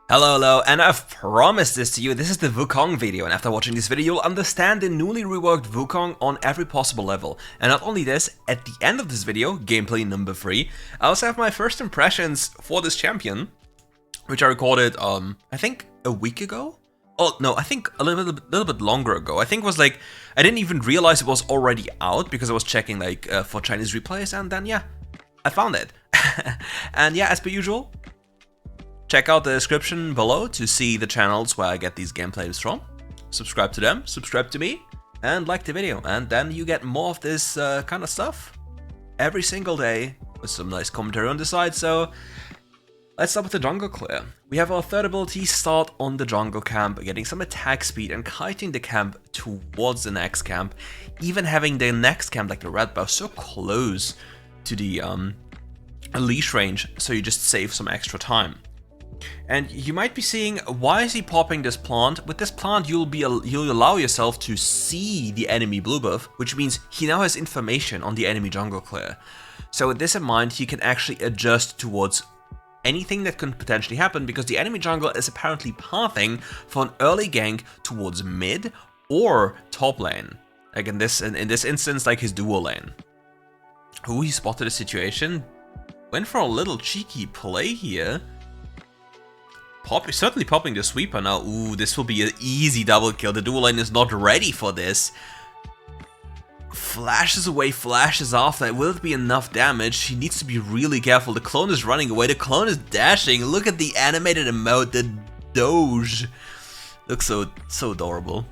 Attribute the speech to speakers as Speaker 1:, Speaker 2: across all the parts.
Speaker 1: Hello, and I've promised this to you. This is the Wukong video, and after watching this video, you'll understand the newly reworked Wukong on every possible level. And not only this, at the end of this video, gameplay number 3, I also have my first impressions for this champion, which I recorded, I think a week ago? Oh, no, I think a little bit longer ago. I think it was like, I didn't even realize it was already out, because I was checking like for Chinese replays, and then yeah, I found it. And yeah, as per usual, check out the description below to see the channels where I get these gameplays from. Subscribe to them, subscribe to me, and like the video. And then you get more of this kind of stuff every single day with some nice commentary on the side. So let's start with the jungle clear. We have our third ability, start on the jungle camp, getting some attack speed and kiting the camp towards the next camp. Even having the next camp, like the red buff, so close to the leash range, so you just save some extra time. And you might be seeing, why is he popping this plant? With this plant, you'll allow yourself to see the enemy blue buff, which means he now has information on the enemy jungle clear. So with this in mind, he can actually adjust towards anything that could potentially happen, because the enemy jungle is apparently pathing for an early gank towards mid or top lane. Like in this instance, like his duo lane. Ooh, he spotted a situation. Went for a little cheeky play here. Certainly popping the sweeper now. Ooh, this will be an easy double kill. The dual lane is not ready for this. Flashes away, flashes after. Will it be enough damage? He needs to be really careful. The clone is running away. The clone is dashing. Look at the animated emote, the Doge. Looks so adorable.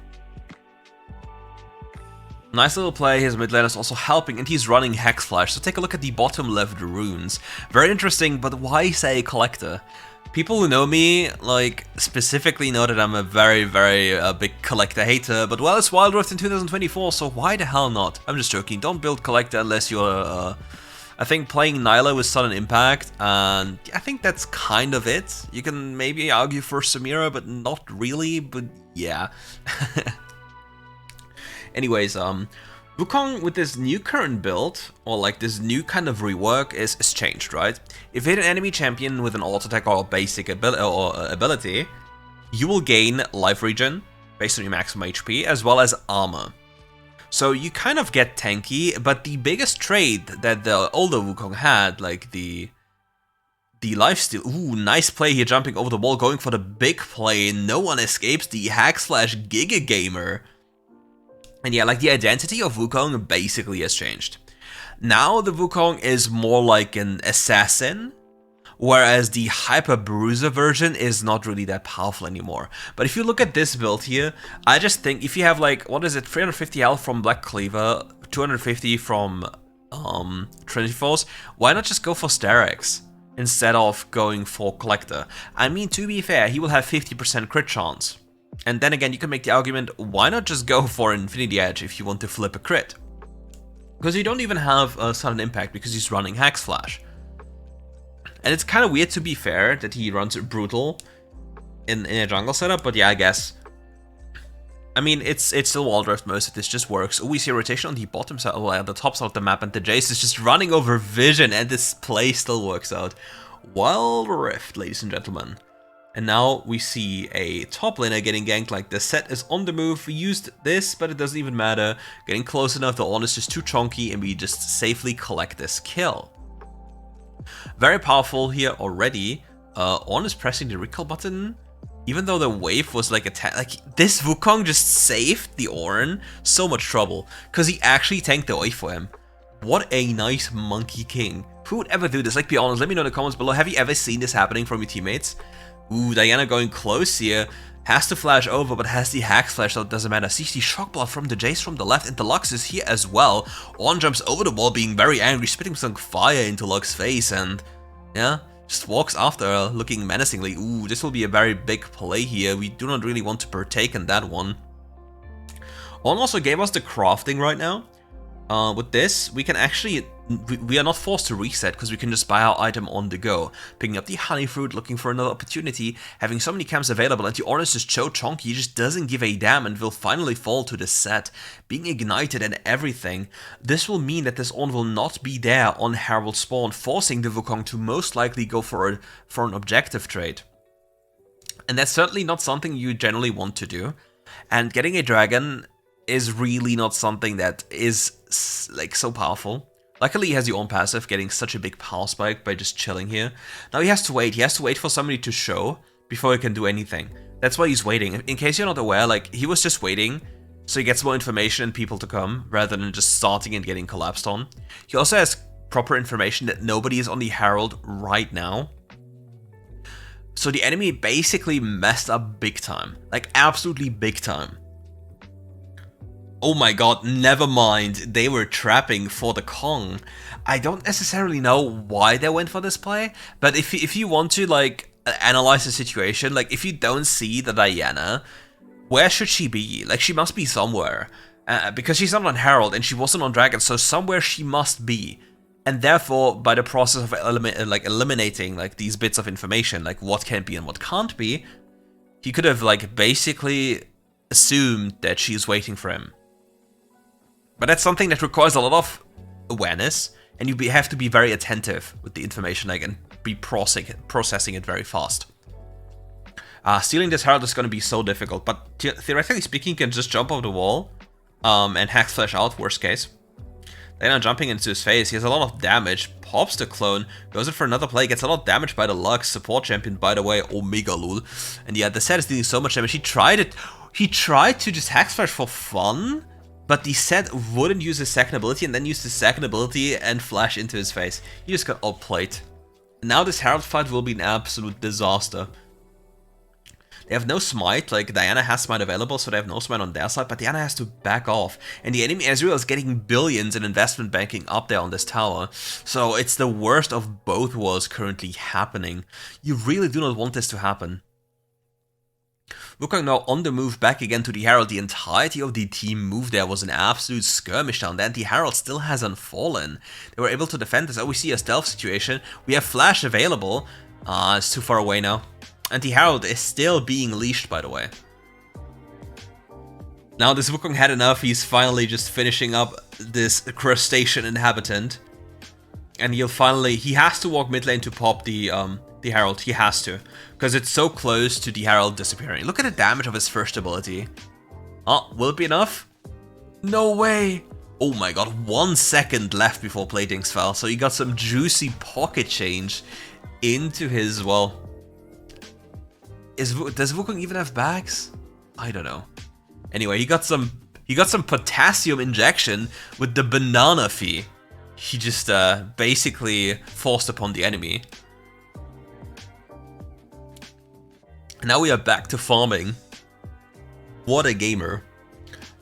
Speaker 1: Nice little play. His mid lane is also helping, and he's running Hex Flash. So take a look at the bottom left runes. Very interesting, but why say collector? People who know me, like, specifically know that I'm a very big collector hater, but well, it's WildRift in 2024, so why the hell not? I'm just joking, don't build collector unless you're, I think playing Nyla with sudden impact, and I think that's kind of it. You can maybe argue for Samira, but not really, but yeah. Anyways, Wukong with this new current build, or like this new kind of rework, is changed, right? If you hit an enemy champion with an auto attack or basic ability, you will gain life regen based on your maximum HP, as well as armor. So you kind of get tanky, but the biggest trait that the older Wukong had, like the lifesteal. Ooh, nice play here, jumping over the wall, going for the big play. No one escapes the hack slash Giga Gamer. And yeah, like the identity of Wukong basically has changed. Now the Wukong is more like an assassin, whereas the Hyper Bruiser version is not really that powerful anymore. But if you look at this build here, I just think if you have like, what is it, 350 health from Black Cleaver, 250 from Trinity Force, why not just go for Sterex instead of going for Collector? I mean, to be fair, he will have 50% crit chance. And then again, you can make the argument, why not just go for Infinity Edge if you want to flip a crit? Because you don't even have a sudden impact because he's running Hex Flash. And it's kind of weird, to be fair, that he runs Brutal in a jungle setup, but yeah, I guess. I mean, it's still WildRift, most of this just works. Oh, we see a rotation on the bottom side, well, at the top side of the map, and the Jace is just running over Vision, and this play still works out. WildRift, ladies and gentlemen. And now we see a top laner getting ganked. Like, the set is on the move. We used this, but it doesn't even matter. Getting close enough, the Ornn is just too chunky, and we just safely collect this kill. Very powerful here already. Ornn is pressing the recall button, even though the wave was like like this Wukong just saved the Ornn so much trouble, because he actually tanked the wave for him. What a nice Monkey King. Who would ever do this? Like, be honest, let me know in the comments below. Have you ever seen this happening from your teammates? Ooh, Diana going close here. Has to flash over, but has the Hack Flash, so it doesn't matter. Sees the Shock Blood from the Jace from the left, and the Lux is here as well. Ornn jumps over the wall, being very angry, spitting some fire into Lux's face, and yeah, just walks after her, looking menacingly. Ooh, this will be a very big play here. We do not really want to partake in that one. Ornn also gave us the crafting right now. With this, we can actually, we are not forced to reset, because we can just buy our item on the go. Picking up the honey fruit, looking for another opportunity, having so many camps available, and the Ornn is just so chunky, he just doesn't give a damn and will finally fall to the set. Being ignited and everything, this will mean that this Ornn will not be there on Herald Spawn, forcing the Wukong to most likely go for an objective trade. And that's certainly not something you generally want to do. And getting a dragon is really not something that is like so powerful. Luckily, he has the own passive, getting such a big power spike by just chilling here. Now he has to wait. He has to wait for somebody to show before he can do anything. That's why he's waiting. In case you're not aware, like, he was just waiting so he gets more information and people to come, rather than just starting and getting collapsed on. He also has proper information that nobody is on the Herald right now. So the enemy basically messed up big time. Like, absolutely big time. Oh my god, never mind, they were trapping for the Kong. I don't necessarily know why they went for this play, but if you want to, like, analyze the situation, like, if you don't see the Diana, where should she be? Like, she must be somewhere. Because she's not on Herald and she wasn't on Dragon, so somewhere she must be. And therefore, by the process of eliminating like these bits of information, like what can be and what can't be, he could have like basically assumed that she's waiting for him. But that's something that requires a lot of awareness, and you have to be very attentive with the information, like, and be processing it very fast. Stealing this Herald is going to be so difficult, but theoretically speaking, you can just jump off the wall and hack flash out, worst case. Then jumping into his face, he has a lot of damage, pops the clone, goes in for another play, gets a lot of damage by the Lux, support champion, by the way, Omega Lul. And yeah, the set is dealing so much damage. He tried to just hack flash for fun, but the set wouldn't use his second ability and then use his second ability and flash into his face. He just got outplayed. Now this Herald fight will be an absolute disaster. They have no smite, like Diana has smite available, so they have no smite on their side, but Diana has to back off. And the enemy Ezreal is getting billions in investment banking up there on this tower. So it's the worst of both worlds currently happening. You really do not want this to happen. Wukong now on the move back again to the Herald. The entirety of the team move there was an absolute skirmish down there, and the Herald still hasn't fallen. They were able to defend this. Oh, we see a stealth situation. We have flash available. It's too far away now. And the Herald is still being leashed, by the way. Now this Wukong had enough. He's finally just finishing up this crustacean inhabitant. And he has to walk mid lane to pop the Herald. He has to, because it's so close to the Herald disappearing. Look at the damage of his first ability. Oh, will it be enough? No way. Oh my god, 1 second left before platings fell. So he got some juicy pocket change into his, well... does Wukong even have bags? I don't know. Anyway, he got some potassium injection with the banana fee. He just basically forced upon the enemy. Now we are back to farming. What a gamer.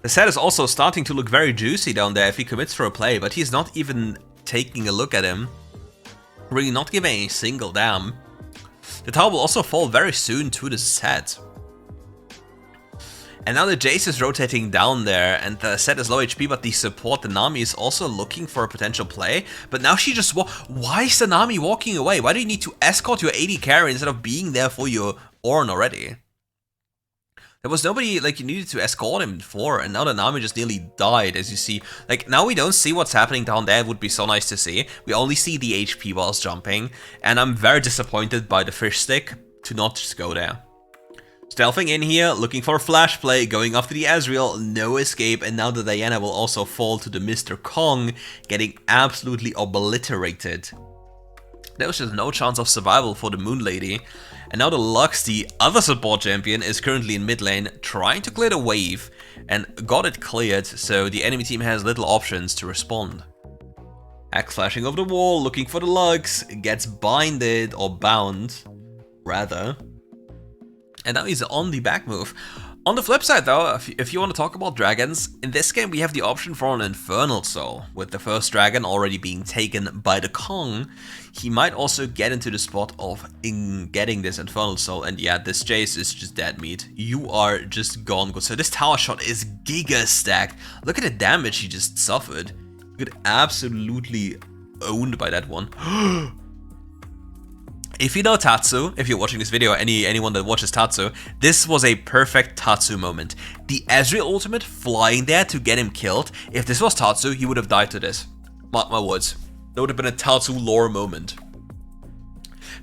Speaker 1: The set is also starting to look very juicy down there if he commits for a play, but he's not even taking a look at him. Really not giving a single damn. The tower will also fall very soon to the set. And now the Jace is rotating down there, and the set is low HP, but the support, the Nami, is also looking for a potential play. But now she just why is the Nami walking away? Why do you need to escort your AD carry instead of being there for your Ornn already? There was nobody, like, you needed to escort him for, and now the Nami just nearly died, as you see. Like, now we don't see what's happening down there. It would be so nice to see. We only see the HP whilst jumping, and I'm very disappointed by the fish stick to not just go there. Stealthing in here, looking for a flash play, going after the Ezreal, no escape, and now the Diana will also fall to the Mr. Kong, getting absolutely obliterated. There was just no chance of survival for the Moon Lady. And now the Lux, the other support champion, is currently in mid lane, trying to clear the wave, and got it cleared, so the enemy team has little options to respond. Hack flashing over the wall, looking for the Lux, gets binded, or bound, rather. And now he's on the back move. On the flip side though, if you want to talk about dragons, in this game we have the option for an Infernal Soul. With the first dragon already being taken by the Kong, he might also get into the spot of getting this Infernal Soul. And yeah, this Jace is just dead meat. You are just gone good. So this tower shot is giga stacked. Look at the damage he just suffered. You get absolutely owned by that one. If you know Tatsu, if you're watching this video, anyone that watches Tatsu, this was a perfect Tatsu moment. The Ezreal ultimate flying there to get him killed. If this was Tatsu, he would have died to this. Mark my words. That would have been a Tatsu lore moment.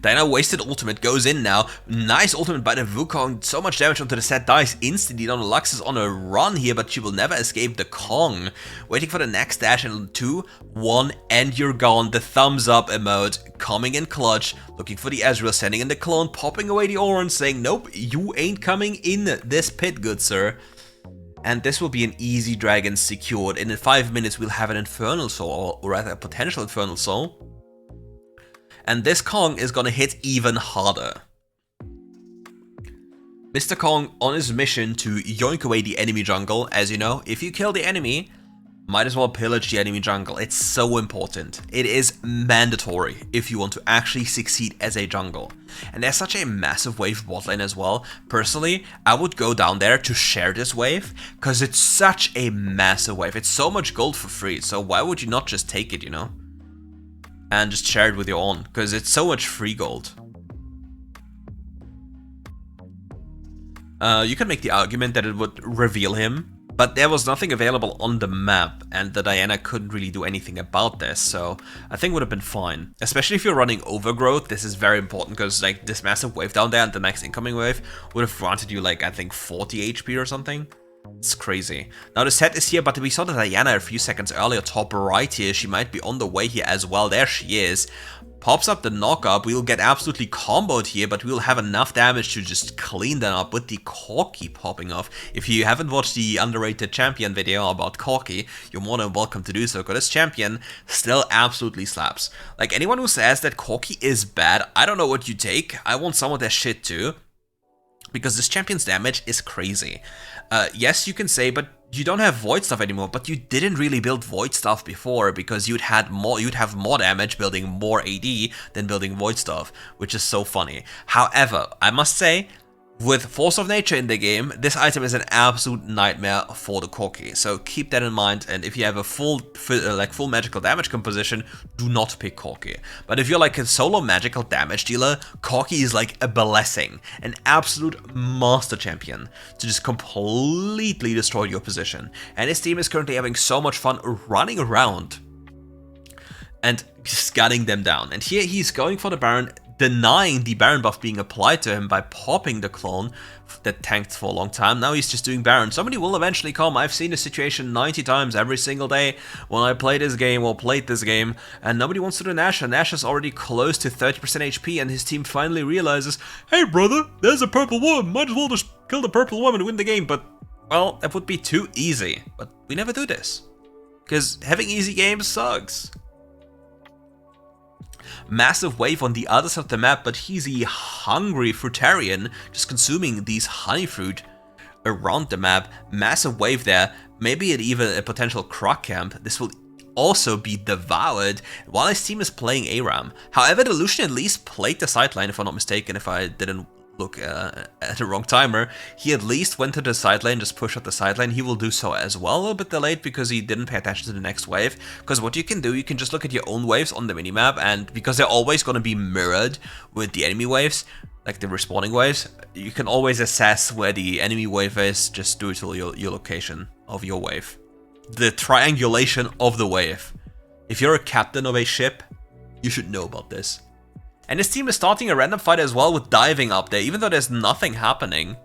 Speaker 1: Diana wasted ultimate, goes in now. Nice ultimate by the Wukong. So much damage onto the set, dies instantly. Now Lux is on a run here, but she will never escape the Kong. Waiting for the next dash in 2, 1, and you're gone. The thumbs up emote coming in clutch. Looking for the Ezreal, sending in the clone, popping away the orange, saying, nope, you ain't coming in this pit, good sir. And this will be an easy dragon secured. And in 5 minutes, we'll have an Infernal Soul, or rather a potential Infernal Soul. And this Kong is gonna hit even harder. Mr. Kong on his mission to yoink away the enemy jungle. As you know, if you kill the enemy, might as well pillage the enemy jungle. It's so important. It is mandatory if you want to actually succeed as a jungle. And there's such a massive wave bot lane as well. Personally, I would go down there to share this wave, because it's such a massive wave. It's so much gold for free, so why would you not just take it, you know? And just share it with your own, because it's so much free gold. You can make the argument that it would reveal him, but there was nothing available on the map, and the Diana couldn't really do anything about this, so I think it would have been fine. Especially if you're running Overgrowth, this is very important, because like this massive wave down there and the next incoming wave would have granted you like, I think 40 HP or something. It's crazy. Now the set is here, but we saw the Diana a few seconds earlier, top right here. She might be on the way here as well. There she is. Pops up the knock-up. We'll get absolutely comboed here, but we'll have enough damage to just clean them up with the Corki popping off. If you haven't watched the underrated champion video about Corki, you're more than welcome to do so, because this champion still absolutely slaps. Like, anyone who says that Corki is bad, I don't know what you take. I want some of their shit too, because this champion's damage is crazy. Yes, you can say, but you don't have Void Stuff anymore, but you didn't really build Void Stuff before, because you'd have more damage building more AD than building Void Stuff, which is so funny. However, I must say, with Force of Nature in the game, this item is an absolute nightmare for the Corki, so keep that in mind. And if you have a full magical damage composition, do not pick Corki. But if you're like a solo magical damage dealer, Corki is like a blessing, an absolute master champion to just completely destroy your position. And his team is currently having so much fun running around and just gunning them down. And here he's going for the Baron, denying the Baron buff being applied to him by popping the clone that tanked for a long time. Now he's just doing Baron. Somebody will eventually come. I've seen this situation 90 times every single day when I play this game or played this game, and nobody wants to do Nash, and Nash is already close to 30% HP, and his team finally realizes, hey brother, there's a purple woman, might as well just kill the purple woman and win the game. But, well, that would be too easy. But we never do this, because having easy games sucks. Massive wave on the other side of the map, but he's a hungry fruitarian, just consuming these honey fruit around the map. Massive wave there, maybe even a potential croc camp. This will also be devoured while his team is playing ARAM. However, the Lucian at least played the sideline, if I'm not mistaken, if I didn't look at the wrong timer. He at least went to the sideline, just push up the sideline. He will do so as well, a little bit delayed because he didn't pay attention to the next wave. Because what you can do, you can just look at your own waves on the minimap, and because they're always going to be mirrored with the enemy waves, like the respawning waves, you can always assess where the enemy wave is, just due to your location of your wave. The triangulation of the wave. If you're a captain of a ship, you should know about this. And his team is starting a random fight as well with diving up there, even though there's nothing happening.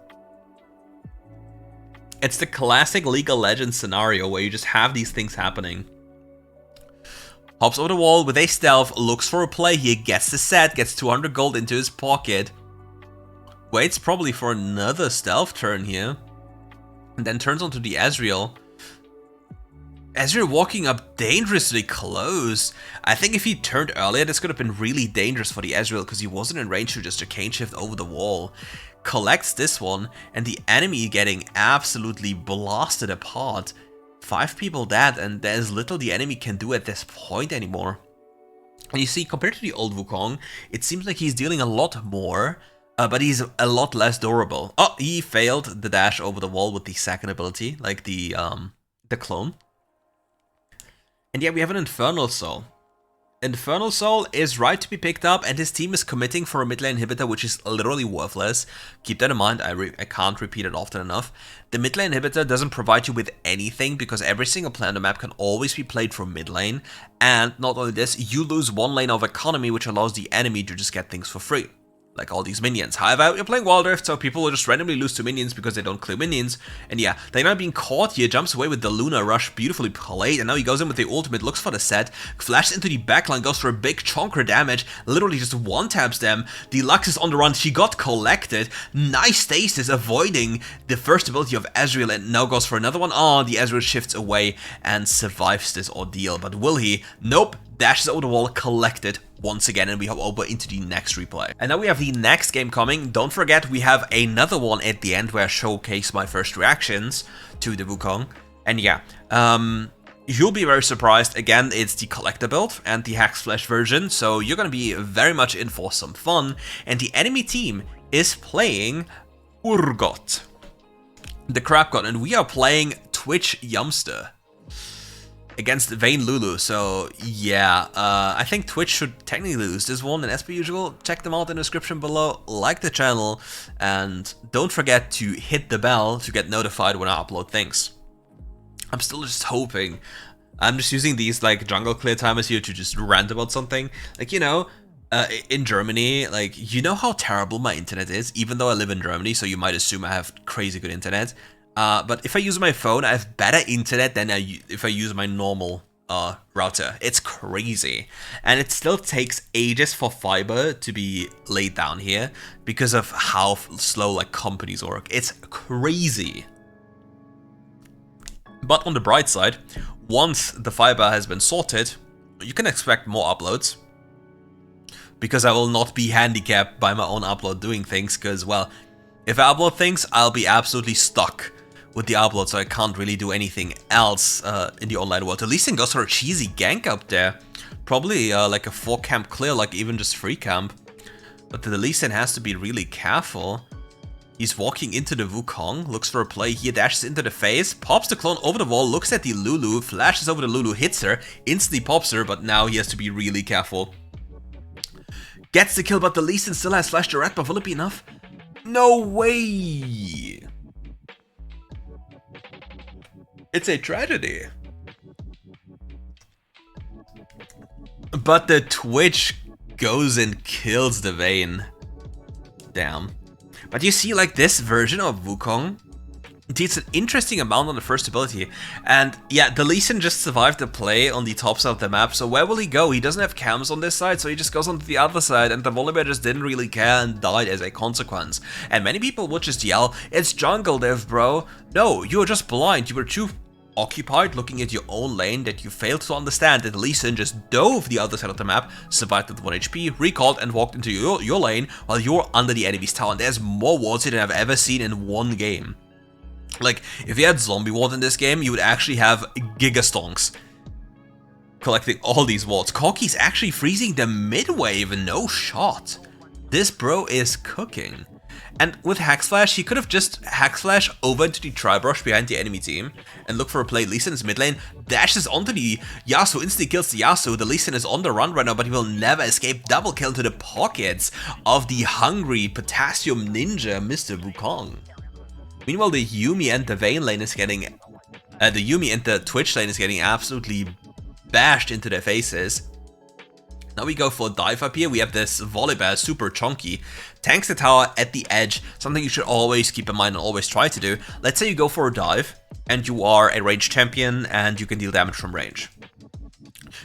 Speaker 1: It's the classic League of Legends scenario where you just have these things happening. Hops over the wall with a stealth, looks for a play here, gets the set, gets 200 gold into his pocket. Waits probably for another stealth turn here. And then turns onto the Ezreal. Ezreal walking up dangerously close. I think if he turned earlier, this could have been really dangerous for the Ezreal, because he wasn't in range to just a cane shift over the wall. Collects this one, and the enemy getting absolutely blasted apart. 5 people dead, and there's little the enemy can do at this point anymore. And you see, compared to the old Wukong, it seems like he's dealing a lot more, but he's a lot less durable. Oh, he failed the dash over the wall with the second ability, like the clone. And yeah, we have an Infernal Soul. Infernal Soul is right to be picked up, and his team is committing for a mid lane inhibitor, which is literally worthless. Keep that in mind, I can't repeat it often enough. The mid lane inhibitor doesn't provide you with anything, because every single play on the map can always be played from mid lane, and not only this, you lose one lane of economy, which allows the enemy to just get things for free. Like all these minions. However, you're playing WildRift, so people will just randomly lose to minions because they don't clear minions. And yeah, they're not being caught here, jumps away with the Luna Rush, beautifully played, and now he goes in with the ultimate, looks for the set, flashes into the backline, goes for a big chonker damage, literally just one-taps them. The Lux is on the run, she got collected, nice stasis, avoiding the first ability of Ezreal, and now goes for another one. Oh, the Ezreal shifts away and survives this ordeal, but will he? Nope. Dashes over the wall, collected once again, and we hop over into the next replay. And now we have the next game coming. Don't forget, we have another one at the end where I showcase my first reactions to the Wukong. And yeah, you'll be very surprised. Again, it's the collector build and the Hack Splash version, so you're gonna be very much in for some fun. And the enemy team is playing Urgot, the Crab God, and we are playing Twitch Yumster against Vayne Lulu. So yeah, I think Twitch should technically lose this one, and as per usual, check them out in the description below, like the channel, and don't forget to hit the bell to get notified when I upload things. I'm still just hoping, I'm just using these like jungle clear timers here to just rant about something, like, you know, in Germany, like, you know how terrible my internet is, even though I live in Germany, so you might assume I have crazy good internet. But if I use my phone, I have better internet than if I use my normal router. It's crazy. And it still takes ages for fiber to be laid down here because of how slow like companies work. It's crazy. But on the bright side, once the fiber has been sorted, you can expect more uploads, because I will not be handicapped by my own upload doing things, because, well, if I upload things, I'll be absolutely stuck with the upload, so I can't really do anything else in the online world. At least goes for a cheesy gank up there. Probably like a 4-camp clear, like even just 3-camp. But the Lee Sin has to be really careful. He's walking into the Wukong, looks for a play here, dashes into the face, pops the clone over the wall, looks at the Lulu, flashes over the Lulu, hits her, instantly pops her, but now he has to be really careful. Gets the kill, but the Lee Sin still has flashed the red, but will it be enough? No way! It's a tragedy. But the Twitch goes and kills the Vayne. Damn. But you see, like, this version of Wukong deals an interesting amount on the first ability. And yeah, the Lee Sin just survived the play on the top side of the map, so where will he go? He doesn't have cams on this side, so he just goes onto the other side, and the Volibear just didn't really care and died as a consequence. And many people would just yell, "It's jungle div, bro." No, you were just blind. You were too occupied looking at your own lane that you failed to understand that Lee Sin just dove the other side of the map, survived with 1 HP, recalled, and walked into your lane while you were under the enemy's tower. And there's more wards here than I've ever seen in one game. Like, if you had zombie ward in this game, you would actually have gigastonks collecting all these wards. Corki's actually freezing the mid-wave, no shot. This bro is cooking. And with Hack Slash, he could have just Hack Slash over into the Tri-Brush behind the enemy team and look for a play. Lee Sin's mid lane, dashes onto the Yasuo, instantly kills the Yasuo. The Lee Sin is on the run right now, but he will never escape. Double kill to the pockets of the hungry potassium ninja, Mr. Wukong. Meanwhile, the Yuumi and the Vayne lane is getting, the Yuumi and the Twitch lane is getting absolutely bashed into their faces. Now we go for a dive up here. We have this Volibear, super chunky, tanks the tower at the edge, something you should always keep in mind and always try to do. Let's say you go for a dive, and you are a range champion, and you can deal damage from range.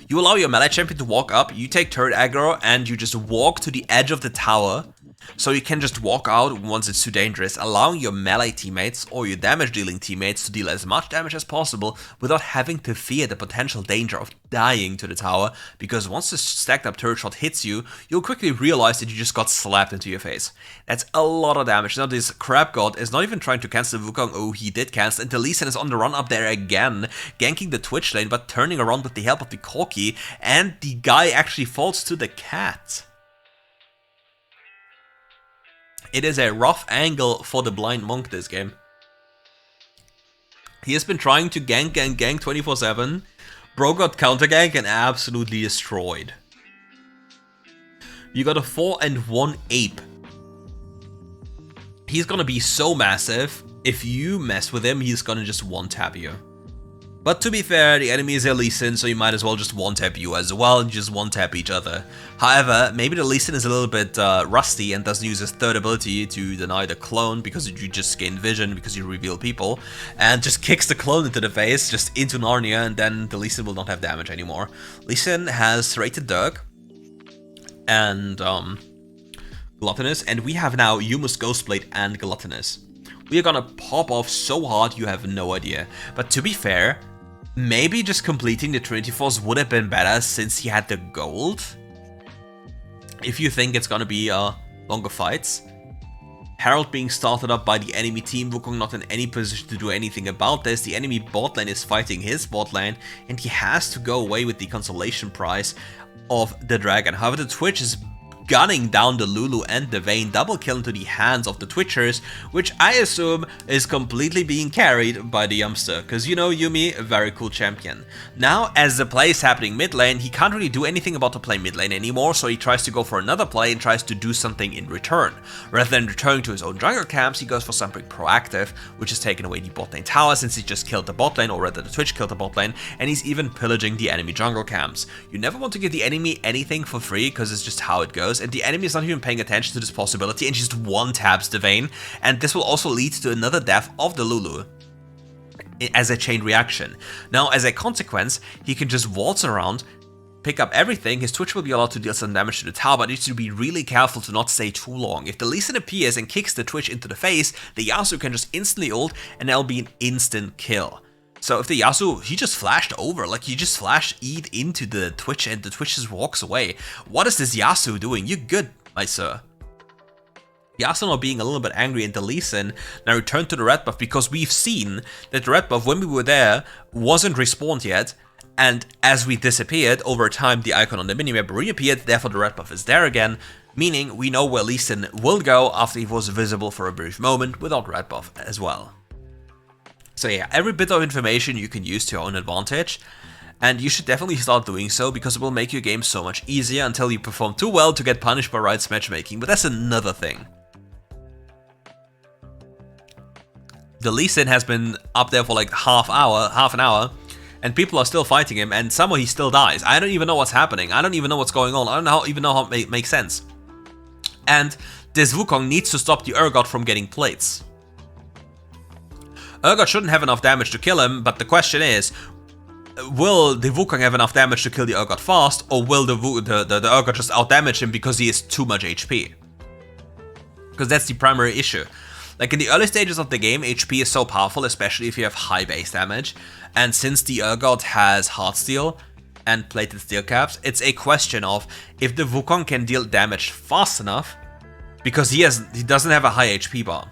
Speaker 1: You allow your melee champion to walk up, you take turret aggro, and you just walk to the edge of the tower, so you can just walk out once it's too dangerous, allowing your melee teammates or your damage dealing teammates to deal as much damage as possible without having to fear the potential danger of dying to the tower, because once the stacked up turret shot hits you, you'll quickly realize that you just got slapped into your face. That's a lot of damage. Now this crab god is not even trying to cancel Wukong. Oh, he did cancel, and the Lee Sin is on the run up there again, ganking the Twitch lane, but turning around with the help of the Corki, and the guy actually falls to the cat. It is a rough angle for the blind monk this game. He has been trying to gank 24/7. Bro got counter gank and absolutely destroyed. You got a 4 and 1 ape. He's gonna be so massive, if you mess with him, he's gonna just one-tap you. But to be fair, the enemy is a Lee Sin, so you might as well just one-tap you as well, and just one-tap each other. However, maybe the Lee Sin is a little bit rusty and doesn't use his third ability to deny the clone, because you just gain vision, because you reveal people, and just kicks the clone into the face, just into Narnia, and then the Lee Sin will not have damage anymore. Lee Sin has Serrated Dirk, and Gluttonous, and we have now Yuma's Ghostblade and Gluttonous. We are gonna pop off so hard you have no idea. But to be fair, maybe just completing the Trinity Force would have been better since he had the gold. If you think it's gonna be longer fights. Herald being started up by the enemy team, Wukong not in any position to do anything about this. The enemy bot lane is fighting his bot lane, and he has to go away with the consolation prize of the dragon. However, the Twitch is gunning down the Lulu and the Vayne, double kill into the hands of the Twitchers, which I assume is completely being carried by the youngster, because you know Yumi, a very cool champion. Now, as the play is happening mid lane, he can't really do anything about the play mid lane anymore, so he tries to go for another play and tries to do something in return. Rather than returning to his own jungle camps, he goes for something proactive, which has taken away the bot lane tower since he just killed the bot lane, or rather the Twitch killed the bot lane, and he's even pillaging the enemy jungle camps. You never want to give the enemy anything for free, because it's just how it goes. And the enemy is not even paying attention to this possibility and just one-taps the Vayne, and this will also lead to another death of the Lulu as a chain reaction. Now, as a consequence, he can just waltz around, pick up everything. His Twitch will be allowed to deal some damage to the tower, but needs to be really careful to not stay too long. If the Lee Sin appears and kicks the Twitch into the face, the Yasuo can just instantly ult, and that'll be an instant kill. So if the Yasuo, he just flashed over, like he just flashed E'd into the Twitch and the Twitch just walks away. What is this Yasuo doing? You're good, my sir. Yasuo now being a little bit angry into Lee Sin, now return to the red buff, because we've seen that the red buff, when we were there, wasn't respawned yet, and as we disappeared, over time the icon on the minimap reappeared, therefore the red buff is there again, meaning we know where Lee Sin will go after he was visible for a brief moment without red buff as well. So yeah, every bit of information you can use to your own advantage, and you should definitely start doing so, because it will make your game so much easier until you perform too well to get punished by Riot's matchmaking, but that's another thing. The Lee Sin has been up there for like half an hour, and people are still fighting him, and somehow he still dies. I don't even know what's happening, I don't even know what's going on, I don't even know how it makes sense. And this Wukong needs to stop the Urgot from getting plates. Urgot shouldn't have enough damage to kill him, but the question is, will the Wukong have enough damage to kill the Urgot fast, or will the Urgot just outdamage him because he has too much HP? Because that's the primary issue. Like in the early stages of the game, HP is so powerful, especially if you have high base damage, and since the Urgot has Heartsteel and plated steel caps, it's a question of if the Wukong can deal damage fast enough, because he doesn't have a high HP bar,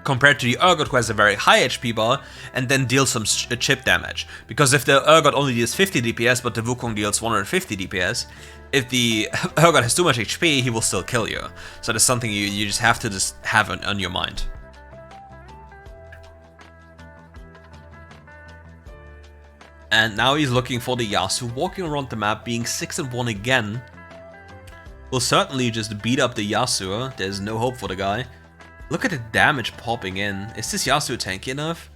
Speaker 1: compared to the Urgot, who has a very high HP bar and then deals some chip damage. Because if the Urgot only deals 50 DPS but the Wukong deals 150 DPS, if the Urgot has too much HP, he will still kill you. So that's something you just have to have on your mind. And now he's looking for the Yasuo, walking around the map, being 6 and 1 again. Will certainly just beat up the Yasuo, there's no hope for the guy. Look at the damage popping in. Is this Yasuo tanky enough?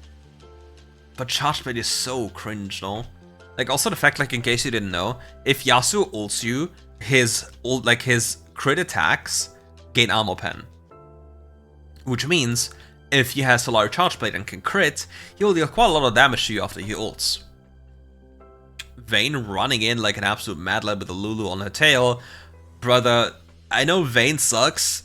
Speaker 1: But Charge Blade is so cringe, no? Like, also the fact, like, in case you didn't know, if Yasuo ults you, his crit attacks gain armor pen. Which means, if he has Solar Charge Blade and can crit, he will deal quite a lot of damage to you after he ults. Vayne running in like an absolute mad lad with a Lulu on her tail. Brother, I know Vayne sucks,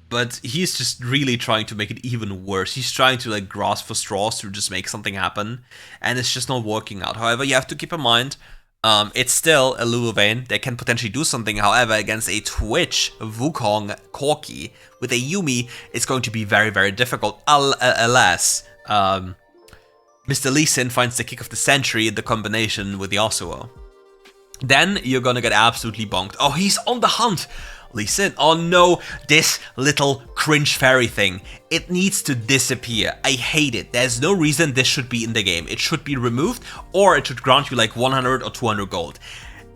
Speaker 1: but he's just really trying to make it even worse. He's trying to like grasp for straws to just make something happen, and it's just not working out. However, you have to keep in mind, it's still a Lulu Vayne that can potentially do something. However, against a Twitch Wukong Corki with a Yumi, it's going to be very, very difficult. Alas, Mr. Lee Sin finds the kick of the century in the combination with Yasuo. Then you're gonna get absolutely bonked. Oh, he's on the hunt! Lee Sin, oh no, this little cringe fairy thing. It needs to disappear. I hate it. There's no reason this should be in the game. It should be removed, or it should grant you like 100 or 200 gold.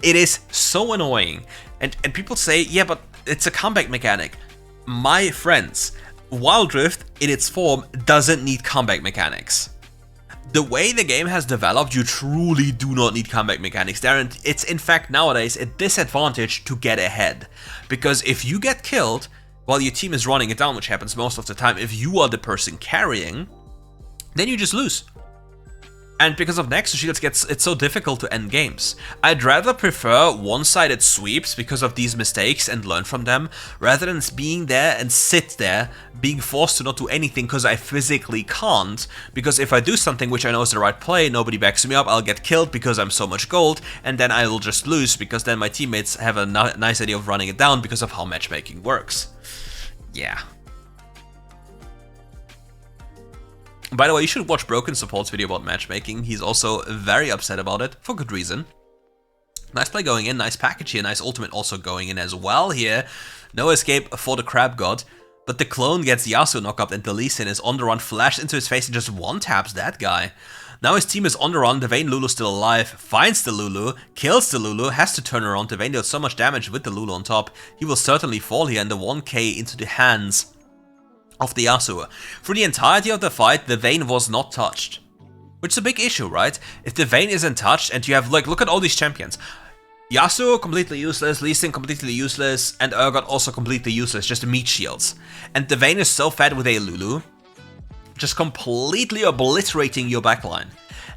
Speaker 1: It is so annoying. And people say, yeah, but it's a comeback mechanic. My friends, WildRift in its form doesn't need comeback mechanics. The way the game has developed, you truly do not need comeback mechanics there, and it's in fact nowadays a disadvantage to get ahead. Because if you get killed while your team is running it down, which happens most of the time, if you are the person carrying, then you just lose. And because of Nexus Shields, it's so difficult to end games. I'd rather prefer one-sided sweeps because of these mistakes and learn from them, rather than being there and sit there, being forced to not do anything because I physically can't. Because if I do something which I know is the right play, nobody backs me up, I'll get killed because I'm so much gold, and then I will just lose because then my teammates have a nice idea of running it down because of how matchmaking works. Yeah. By the way, you should watch Broken Support's video about matchmaking. He's also very upset about it, for good reason. Nice play going in, nice package here, nice ultimate also going in as well here. No escape for the Crab God, but the clone gets Yasuo knocked up and the Lee Sin is on the run, flashed into his face and just one-taps that guy. Now his team is on the run, the Vayne Lulu still alive, finds the Lulu, kills the Lulu, has to turn around. The Vayne deals so much damage with the Lulu on top. He will certainly fall here, and the 1k into the hands of the Yasuo. For the entirety of the fight, the Vayne was not touched. Which is a big issue, right? If the Vayne isn't touched and you have, like, look at all these champions. Yasuo completely useless, Lee Sin completely useless, and Urgot also completely useless, just meat shields. And the Vayne is so fed with a Lulu, just completely obliterating your backline.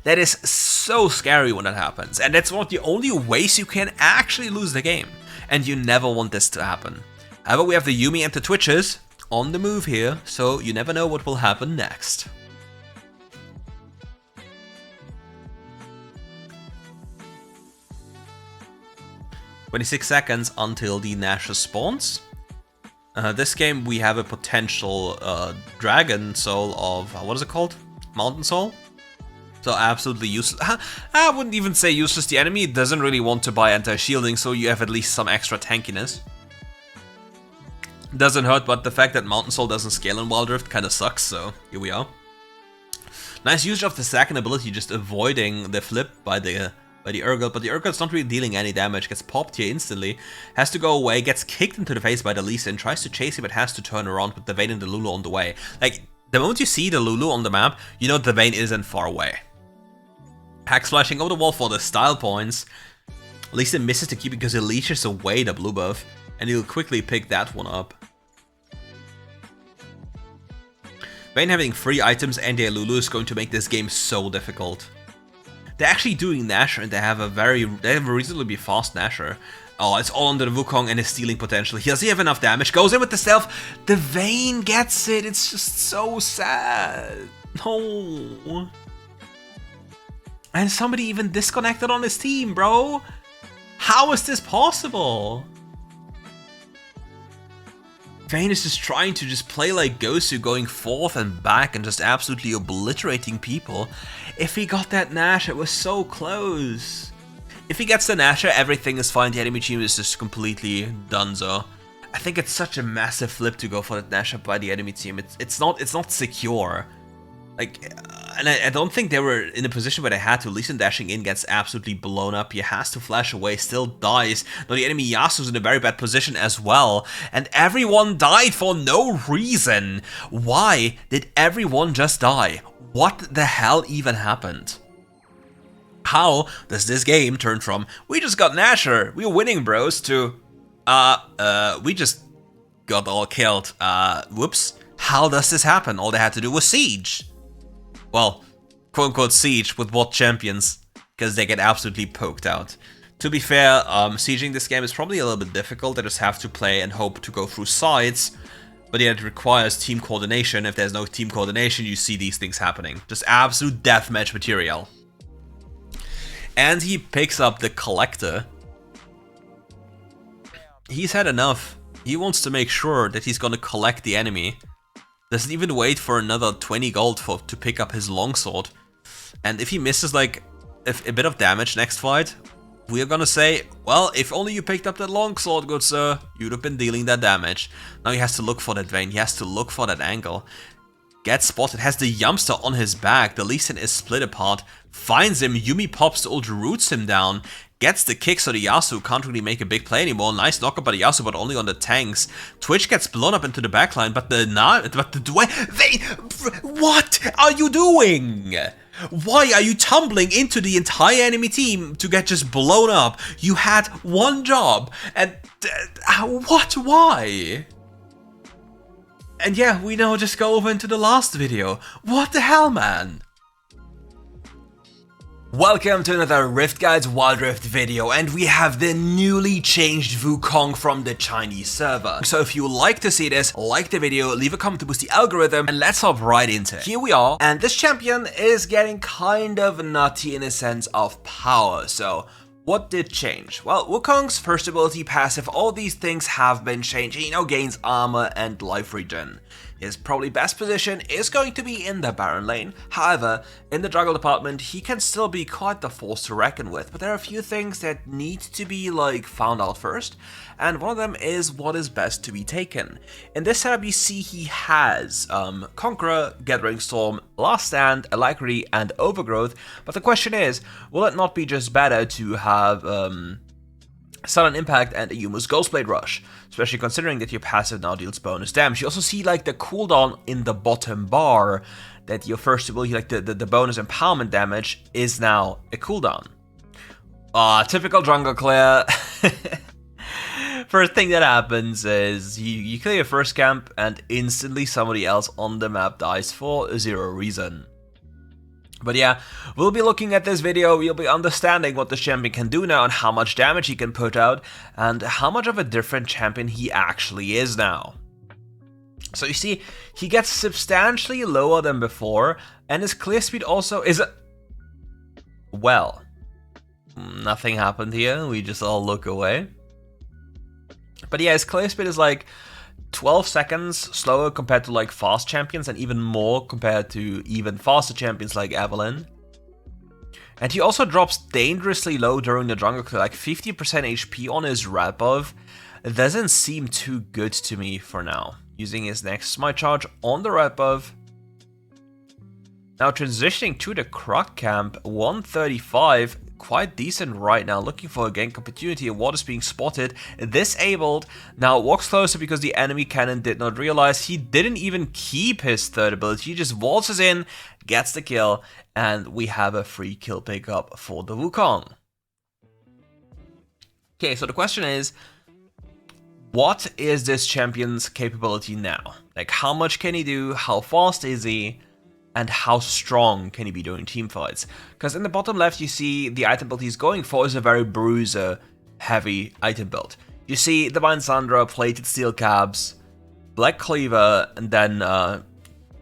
Speaker 1: That is so scary when that happens, and that's one of the only ways you can actually lose the game. And you never want this to happen. However, we have the Yuumi and the Twitches on the move here, so you never know what will happen next. "26 seconds until the Nashor spawns. This game we have a potential Dragon Soul of, what is it called? Mountain Soul? So absolutely useless. I wouldn't even say useless. The enemy doesn't really want to buy anti-shielding, so you have at least some extra tankiness. Doesn't hurt, but the fact that Mountain Soul doesn't scale in WildRift kind of sucks, so here we are. Nice use of the second ability, just avoiding the flip by the Urgot, but the Urgot's not really dealing any damage, gets popped here instantly, has to go away, gets kicked into the face by the Lee Sin, tries to chase him but has to turn around with the Vayne and the Lulu on the way. Like, the moment you see the Lulu on the map, you know the Vayne isn't far away. Hack slashing over the wall for the style points. Lee Sin misses the key because he leashes away the blue buff, and he'll quickly pick that one up. Vayne having 3 items and a Lulu is going to make this game so difficult. They're actually doing Nashor, and they have a reasonably fast Nashor. Oh, it's all under the Wukong and his stealing potential. Does he have enough damage? Goes in with the stealth. The Vayne gets it. It's just so sad. No. And somebody even disconnected on his team, bro. How is this possible? Vayne is just trying to just play like Gosu, going forth and back and just absolutely obliterating people. If he got that Nashor, it was so close. If he gets the Nashor, everything is fine. The enemy team is just completely donezo. I think it's such a massive flip to go for that Nashor by the enemy team. It's not secure. Like, and I don't think they were in a position where they had to. Lee Sin dashing in gets absolutely blown up. He has to flash away, still dies. Now the enemy Yasuo's in a very bad position as well. And everyone died for no reason. Why did everyone just die? What the hell even happened? How does this game turn from, we just got Nashor, we're winning bros, to, we just got all killed. Whoops. How does this happen? All they had to do was siege. Well, quote-unquote siege with what champions? Because they get absolutely poked out. To be fair, sieging this game is probably a little bit difficult. They just have to play and hope to go through sides. But yeah, it requires team coordination. If there's no team coordination, you see these things happening. Just absolute deathmatch material. And he picks up the Collector. He's had enough. He wants to make sure that he's gonna collect the enemy. Doesn't even wait for another 20 gold to pick up his longsword. And if he misses like a bit of damage next fight, we are gonna say, well, if only you picked up that longsword, good sir, you'd have been dealing that damage. Now he has to look for that Vayne, he has to look for that angle. gets spotted, has the Yumster on his back, the Lee Sin is split apart, finds him, Yumi pops the ult, roots him down, gets the kick so the Yasuo can't really make a big play anymore. Nice knockup by the Yasuo, but only on the tanks. Twitch gets blown up into the backline, but what are you doing? Why are you tumbling into the entire enemy team to get just blown up? You had one job, and what? Why? And yeah, we now just go over into the last video. What the hell, man? Welcome to another RiftGuides WildRift video, and we have the newly changed Wukong from the Chinese server. So if you like to see this, like the video, leave a comment to boost the algorithm, and let's hop right into it. Here we are, and this champion is getting kind of nutty in a sense of power. So what did change? Well, Wukong's first ability, passive, all these things have been changed. He now gains armor and life regen. His probably best position is going to be in the Baron lane. However, in the jungle department, he can still be quite the force to reckon with. But there are a few things that need to be found out first, and one of them is what is best to be taken. In this setup, you see he has Conqueror, Gathering Storm, Last Stand, Alacrity, and Overgrowth. But the question is, will it not be just better to have Sudden Impact and Ayumu's Ghostblade Rush, especially considering that your passive now deals bonus damage. You also see the cooldown in the bottom bar, that your first ability, the bonus empowerment damage, is now a cooldown. Typical jungle clear. First thing that happens is you clear your first camp and instantly somebody else on the map dies for zero reason. But yeah, we'll be looking at this video, we'll be understanding what this champion can do now and how much damage he can put out and how much of a different champion he actually is now. So you see, he gets substantially lower than before, and his clear speed also is... Well, nothing happened here, we just all look away. But yeah, his clear speed is 12 seconds slower compared to fast champions, and even more compared to even faster champions like Evelynn. And he also drops dangerously low during the jungle clear, 50% HP on his red buff. It doesn't seem too good to me for now. Using his next smite charge on the red buff. Now transitioning to the Krug camp, 135, quite decent right now, looking for a gank opportunity, and what is being spotted, disabled. Now walks closer because the enemy cannon did not realize he didn't even keep his third ability, he just waltzes in, gets the kill, and we have a free kill pickup for the Wukong. Okay, so the question is, what is this champion's capability now? How much can he do, how fast is he? And how strong can he be during teamfights? Because in the bottom left, you see the item build he's going for is a very bruiser-heavy item build. You see Divine Sandra, Plated Steel Cabs, Black Cleaver, and then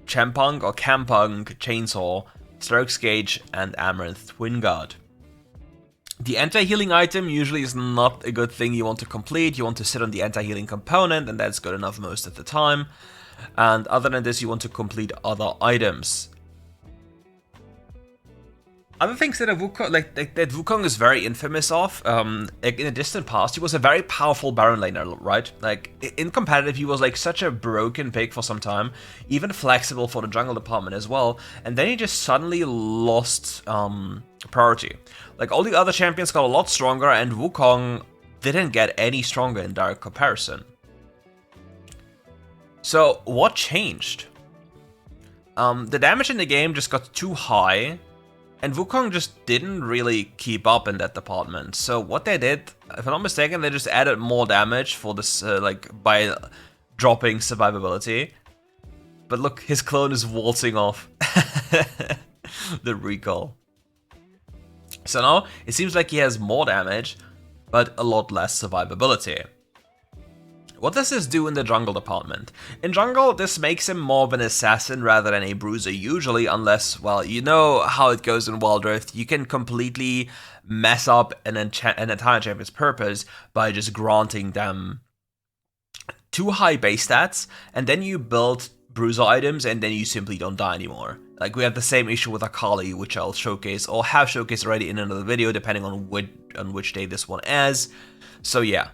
Speaker 1: Champunk or Campunk, Chainsaw, Strokes Gauge, and Amaranth Twin Guard. The anti-healing item usually is not a good thing you want to complete. You want to sit on the anti-healing component, and that's good enough most of the time. And other than this, you want to complete other items. Other things that Wukong, that Wukong is very infamous of, in the distant past, he was a very powerful Baron laner, right? In competitive, he was such a broken pick for some time, even flexible for the jungle department as well, and then he just suddenly lost priority. All the other champions got a lot stronger, and Wukong didn't get any stronger in direct comparison. So, what changed? The damage in the game just got too high, and Wukong just didn't really keep up in that department. So what they did, if I'm not mistaken, they just added more damage for this, by dropping survivability. But look, his clone is waltzing off the recall. So now, it seems like he has more damage, but a lot less survivability. What does this do in the jungle department? In jungle, this makes him more of an assassin rather than a bruiser usually, unless, well, you know how it goes in WildRift. You can completely mess up an entire champion's purpose by just granting them too high base stats, and then you build bruiser items, and then you simply don't die anymore. We have the same issue with Akali, which I'll showcase, or have showcased already in another video, depending on which day this one is. So yeah.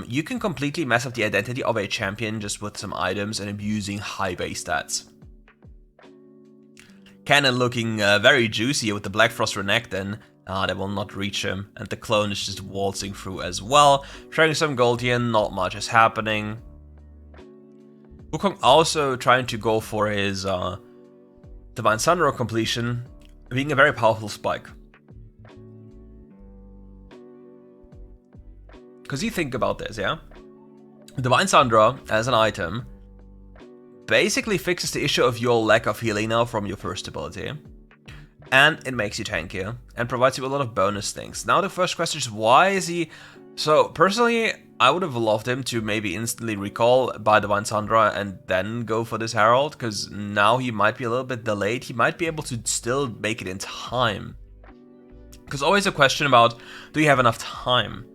Speaker 1: You can completely mess up the identity of a champion just with some items and abusing high base stats. cannon looking very juicy with the Black Frost Renekton. That will not reach him, and the clone is just waltzing through as well. Sharing some gold here, not much is happening. Wukong also trying to go for his Divine Sunrow completion, being a very powerful spike. Because you think about this, yeah? Divine Sunrow as an item basically fixes the issue of your lack of healing now from your first ability. And it makes you tankier and provides you a lot of bonus things. Now the first question is, why is he... So personally, I would have loved him to maybe instantly recall by Divine Sunrow and then go for this Herald, because now he might be a little bit delayed. He might be able to still make it in time. Because always a question about, do you have enough time?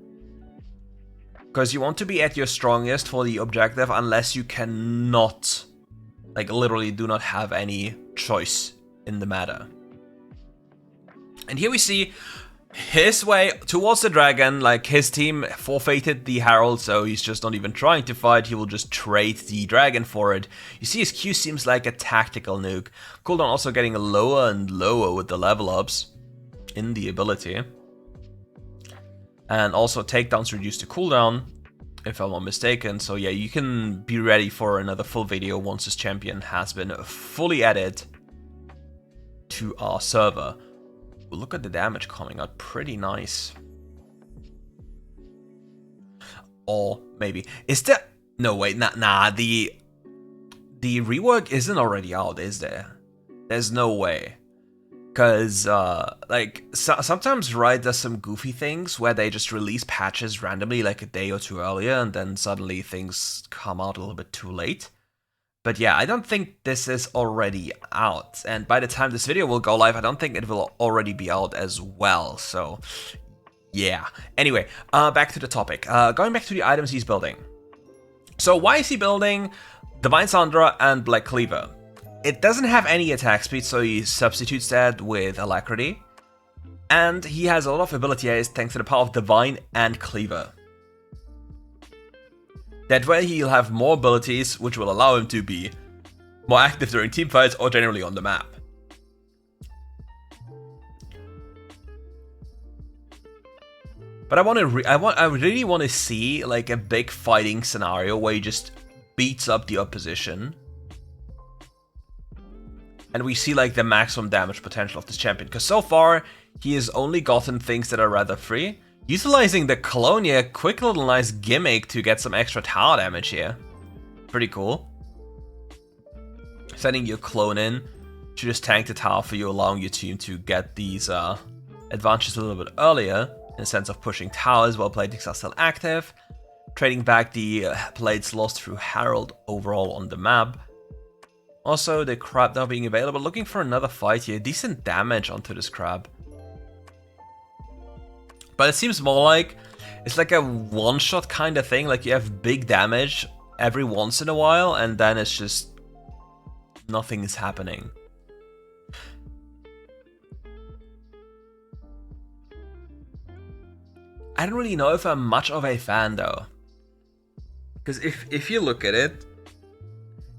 Speaker 1: Because you want to be at your strongest for the objective unless you cannot, like literally do not have any choice in the matter. And here we see his way towards the dragon, like his team forfeited the Herald, so he's just not even trying to fight, he will just trade the dragon for it. You see his Q seems like a tactical nuke. Cooldown also getting lower and lower with the level ups in the ability. And also takedowns reduced to cooldown, if I'm not mistaken. So yeah, you can be ready for another full video once this champion has been fully added to our server. Look at the damage coming out, pretty nice. Or maybe, is there... No, wait, nah, the rework isn't already out, is there? There's no way. Because, like, sometimes Riot does some goofy things where they just release patches randomly, like a day or two earlier, and then suddenly things come out a little bit too late. But yeah, I don't think this is already out. And by the time this video will go live, I don't think it will already be out as well. So, yeah. Anyway, back to the topic. Going back to the items he's building. So why is he building Divine Sunrow and Black Cleaver? It doesn't have any attack speed, so he substitutes that with Alacrity. And he has a lot of ability aids thanks to the power of Divine and Cleaver. That way he'll have more abilities, which will allow him to be more active during teamfights or generally on the map. But I really want to see like a big fighting scenario where he just beats up the opposition. And we see like the maximum damage potential of this champion. Because so far, he has only gotten things that are rather free. Utilizing the Colonia, quick little nice gimmick to get some extra tower damage here. Pretty cool. Sending your clone in to just tank the tower for you, allowing your team to get these advantages a little bit earlier. In the sense of pushing towers while plates are still active. Trading back the plates lost through Herald overall on the map. Also, the crab now being available. Looking for another fight here. Decent damage onto this crab. But it seems more like it's like a one-shot kind of thing. Like you have big damage every once in a while, and then it's just nothing is happening. I don't really know if I'm much of a fan though. Because if you look at it,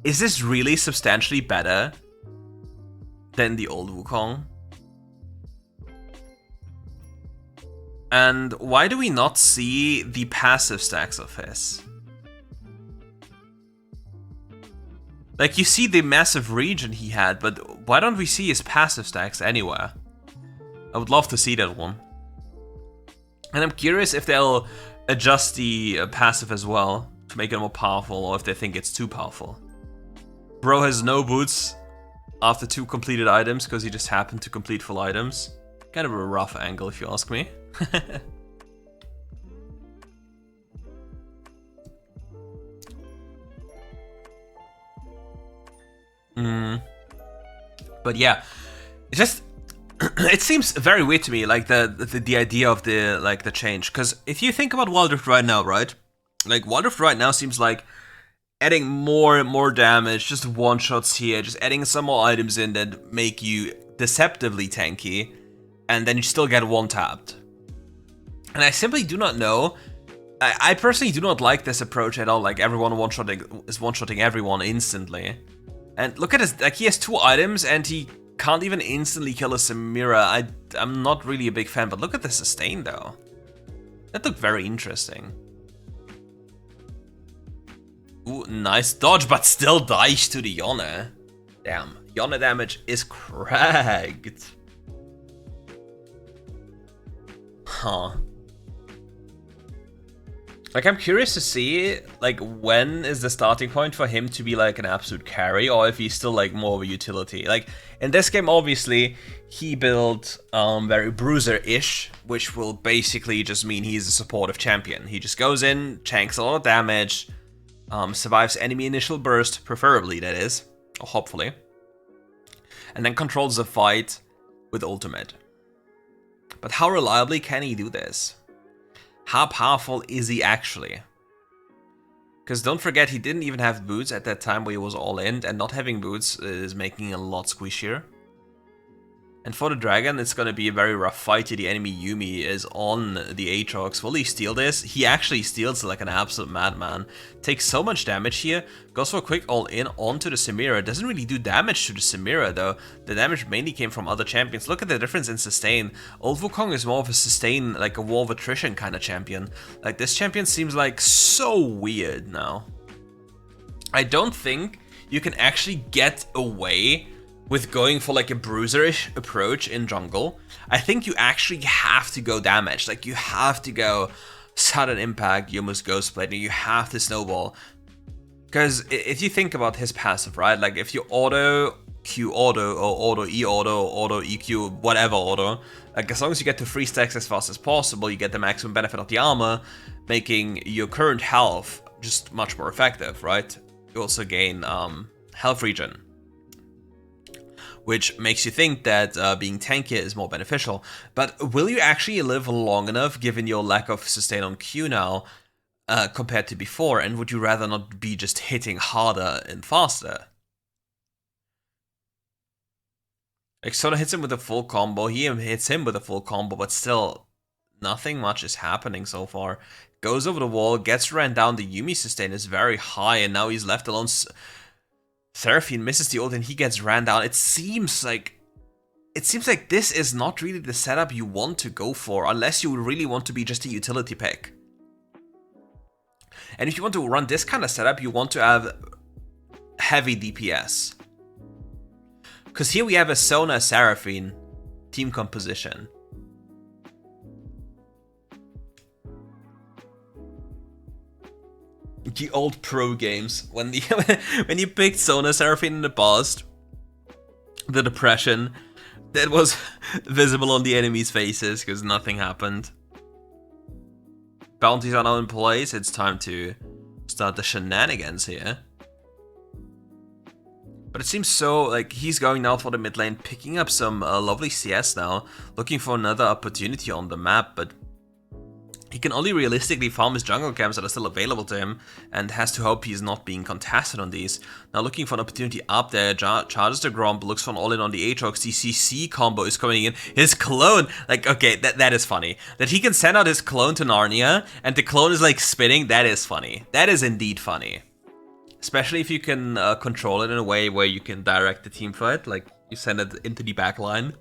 Speaker 1: is this really substantially better than the old Wukong? And why do we not see the passive stacks of his? Like, you see the massive region he had, but why don't we see his passive stacks anywhere? I would love to see that one. And I'm curious if they'll adjust the passive as well to make it more powerful, or if they think it's too powerful. Bro has no boots after 2 completed items because he just happened to complete full items. Kind of a rough angle if you ask me. But yeah, it just it seems very weird to me, like the idea of the change. Because if you think about WildRift right now, right? Like WildRift right now seems like adding more and more damage, just one shots here, just adding some more items in that make you deceptively tanky, and then you still get one tapped. And I simply do not know. I personally do not like this approach at all. Like everyone is one-shotting everyone instantly. And look at this, like he has 2 items and he can't even instantly kill a Samira. I'm not really a big fan, but look at the sustain though. That looked very interesting. Ooh, nice dodge, but still dies to the Yone. Damn, Yone damage is cracked. Huh. Like, I'm curious to see, like, when is the starting point for him to be, like, an absolute carry, or if he's still, like, more of a utility. Like, in this game, obviously, he built very bruiser-ish, which will basically just mean he's a supportive champion. He just goes in, tanks a lot of damage, survives enemy initial burst, preferably, that is, or hopefully, and then controls the fight with ultimate. But how reliably can he do this? How powerful is he actually? Because don't forget, he didn't even have boots at that time where he was all in, and not having boots is making it a lot squishier. And for the dragon, it's gonna be a very rough fight. The enemy Yuumi is on the Aatrox. Will he steal this? He actually steals like an absolute madman. Takes so much damage here. Goes for a quick all-in onto the Samira. Doesn't really do damage to the Samira though. The damage mainly came from other champions. Look at the difference in sustain. Old Wukong is more of a sustain, like a war of attrition kind of champion. Like, this champion seems like so weird now. I don't think you can actually get away with going for like a bruiser-ish approach in jungle. I think you actually have to go damage. Like, you have to go sudden impact, you must ghost blade, and you have to snowball. Because if you think about his passive, right? Like, if you auto Q auto, or auto E auto, or auto EQ, whatever auto, like, as long as you get to 3 stacks as fast as possible, you get the maximum benefit of the armor, making your current health just much more effective, right? You also gain health regen, which makes you think that being tankier is more beneficial. But will you actually live long enough given your lack of sustain on Q now compared to before? And would you rather not be just hitting harder and faster? Like, Sona hits him with a full combo, he hits him with a full combo, but still, nothing much is happening so far. Goes over the wall, gets ran down, the Yuumi sustain is very high, and now he's left alone. Seraphine misses the ult and he gets ran down. It seems like this is not really the setup you want to go for, unless you really want to be just a utility pick. And if you want to run this kind of setup, you want to have heavy DPS. Because here we have a Sona Seraphine team composition. The old pro games, when you picked Sona Seraphine in the past, the depression that was visible on the enemies' faces because nothing happened. Bounties are now in place, it's time to start the shenanigans here. But it seems so, like, he's going now for the mid lane, picking up some lovely CS now, looking for another opportunity on the map, but he can only realistically farm his jungle camps that are still available to him, and has to hope he's not being contested on these. Now looking for an opportunity up there, charges the Gromp, looks for an all-in on the Aatrox, the CC combo is coming in. His clone, like, okay, that is funny. That he can send out his clone to Narnia, and the clone is like spinning, that is funny. That is indeed funny. Especially if you can control it in a way where you can direct the team fight, like you send it into the back line.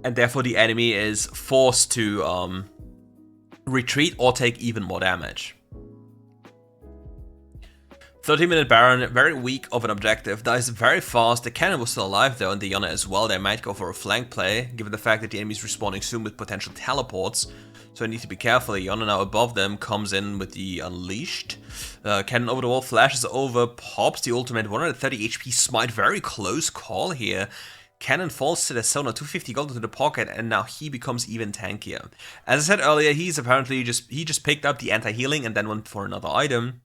Speaker 1: And therefore the enemy is forced to retreat or take even more damage. 30-minute Baron, very weak of an objective, dies very fast. The cannon was still alive though, and the Yone as well. They might go for a flank play, given the fact that the enemy's respawning soon with potential teleports. So I need to be careful. Yone now above them comes in with the Unleashed. Cannon over the wall, flashes over, pops the ultimate, 130 HP smite, very close call here. Cannon falls to the Sona, 250 gold into the pocket, and now he becomes even tankier. As I said earlier, he's apparently just picked up the anti-healing and then went for another item,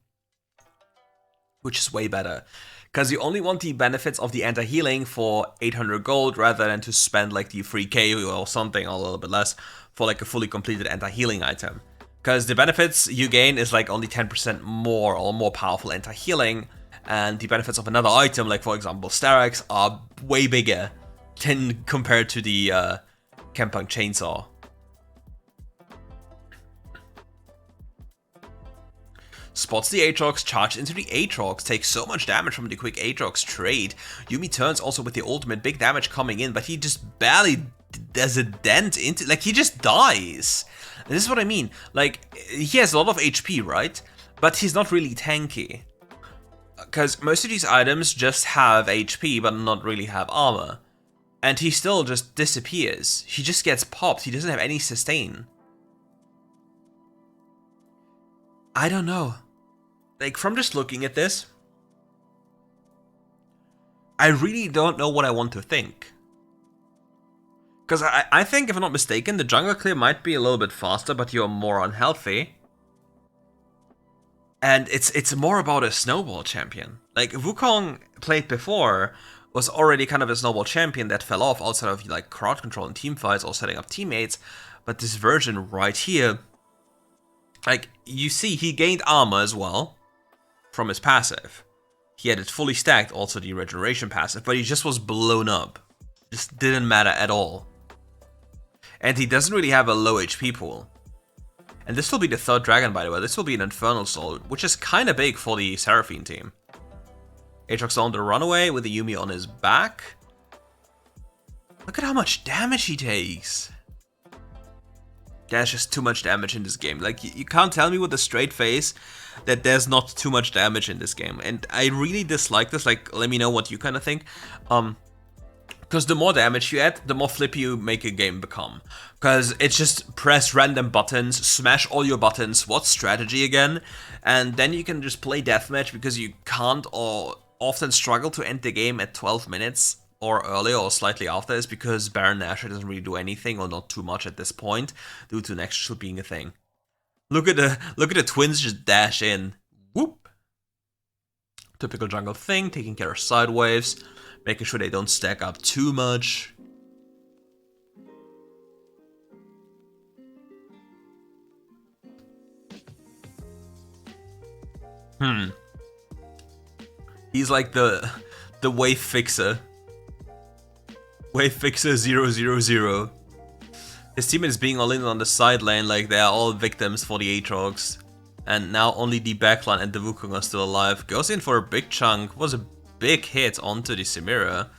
Speaker 1: which is way better. Because you only want the benefits of the anti-healing for 800 gold rather than to spend like the 3k or something, or a little bit less, for like a fully completed anti-healing item. Because the benefits you gain is like only 10% more or more powerful anti-healing, and the benefits of another item, like for example Starax, are way bigger than compared to the Kempunk Chainsaw. spots the Aatrox, charges into the Aatrox, takes so much damage from the quick Aatrox trade. Yumi turns also with the ultimate, big damage coming in, but he just barely does a dent into, like, he just dies. And this is what I mean, like, he has a lot of HP, right? But he's not really tanky. Because most of these items just have HP, but not really have armor. And he still just disappears. He just gets popped, he doesn't have any sustain. I don't know. Like, from just looking at this, I really don't know what I want to think. Because I think, if I'm not mistaken, the jungle clear might be a little bit faster, but you're more unhealthy. And it's more about a snowball champion. Like, Wukong played before was already kind of a snowball champion that fell off outside of, like, crowd control and team fights or setting up teammates. But this version right here, like, you see, he gained armor as well from his passive. He had it fully stacked, also the regeneration passive, but he just was blown up. Just didn't matter at all. And he doesn't really have a low HP pool. And this will be the third dragon, by the way. This will be an Infernal Soul, which is kind of big for the Seraphine team. Aatrox on the runaway with the Yumi on his back. Look at how much damage he takes. There's just too much damage in this game. Like, you can't tell me with a straight face that there's not too much damage in this game. And I really dislike this. Like, let me know what you kind of think. Because the more damage you add, the more flippy you make a game become. Because it's just press random buttons, smash all your buttons, what's strategy again? And then you can just play deathmatch because you can't or often struggle to end the game at 12 minutes or earlier or slightly after is because Baron Nashor doesn't really do anything or not too much at this point due to Next Shield being a thing. Look at the twins just dash in. Whoop! Typical jungle thing, taking care of side waves, making sure they don't stack up too much. He's like the wave fixer. Wave fixer 000. His team is being all in on the side lane, like they are all victims for the Aatrox. And now only the backline and the Wukong are still alive. Goes in for a big chunk, was a big hit onto the Chimera.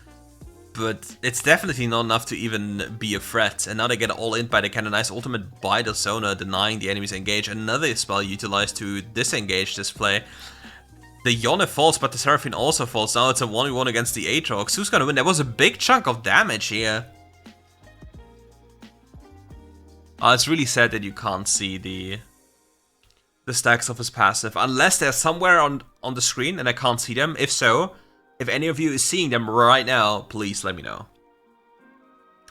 Speaker 1: But it's definitely not enough to even be a threat. And now they get all in by the kind of nice ultimate by the Sona, denying the enemies engage. Another spell utilized to disengage this play. The Yone falls, but the Seraphine also falls. Now it's a 1v1 against the Aatrox. Who's gonna win? There was a big chunk of damage here. It's really sad that you can't see the stacks of his passive. Unless they're somewhere on the screen and I can't see them. If so, if any of you is seeing them right now, please let me know.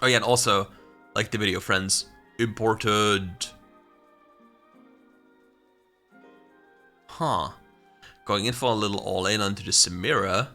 Speaker 1: Oh yeah, and also, like the video, friends. Imported. Huh. Going in for a little all-in onto the Chimera.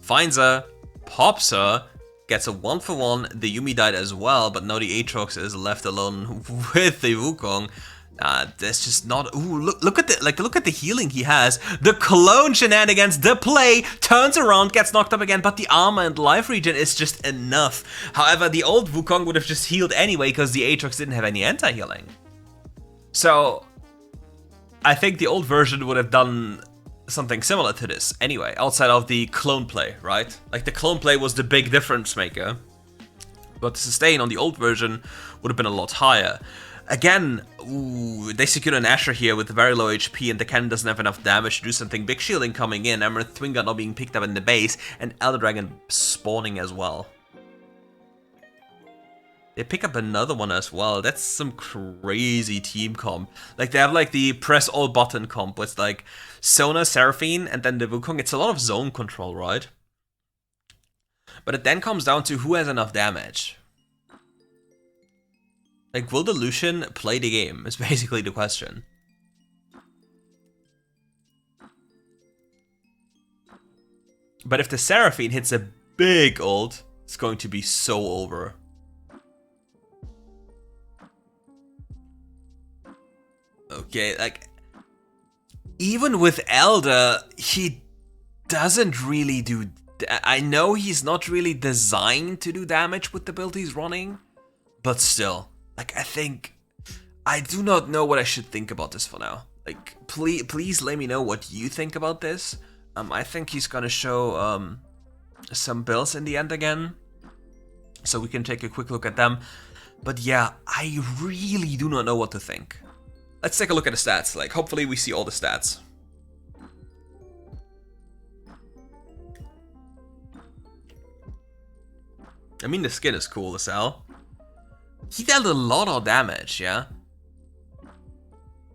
Speaker 1: Finds her, pops her, gets a 1-for-1. The Yumi died as well, but now the Aatrox is left alone with the Wukong. That's just not. Ooh, look at the healing he has. The clone shenanigans, the play turns around, gets knocked up again, but the armor and life regen is just enough. However, the old Wukong would have just healed anyway because the Aatrox didn't have any anti-healing. So I think the old version would have done something similar to this anyway, outside of the clone play, right? Like, the clone play was the big difference maker, but the sustain on the old version would have been a lot higher. Again, ooh, they secure an Asher here with very low HP, and the cannon doesn't have enough damage to do something. Big shielding coming in, Emerald Twin Gun not being picked up in the base, and Elder Dragon spawning as well. They pick up another one as well. That's some crazy team comp. Like, they have like the press all button comp with like Sona, Seraphine, and then the Wukong. It's a lot of zone control, right? But it then comes down to who has enough damage. Like, will the Lucian play the game? Is basically the question. But if the Seraphine hits a big ult, it's going to be so over. Okay, like, even with Elder, he doesn't really do... I know he's not really designed to do damage with the build he's running, but still, like, I do not know what I should think about this for now. Like, please let me know what you think about this. I think he's gonna show some builds in the end again, so we can take a quick look at them. But yeah, I really do not know what to think. Let's take a look at the stats. Like, hopefully we see all the stats. I mean, the skin is cool as hell. He dealt a lot of damage, yeah?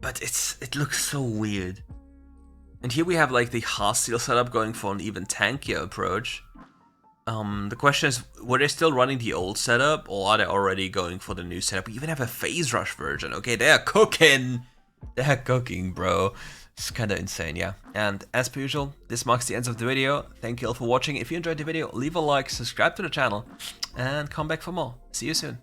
Speaker 1: But it looks so weird. And here we have like the hostile setup going for an even tankier approach. The question is, were they still running the old setup, or are they already going for the new setup? We even have a phase rush version. Okay, they're cooking! They're cooking, bro. It's kind of insane, yeah. And as per usual, this marks the end of the video. Thank you all for watching. If you enjoyed the video, leave a like, subscribe to the channel, and come back for more. See you soon.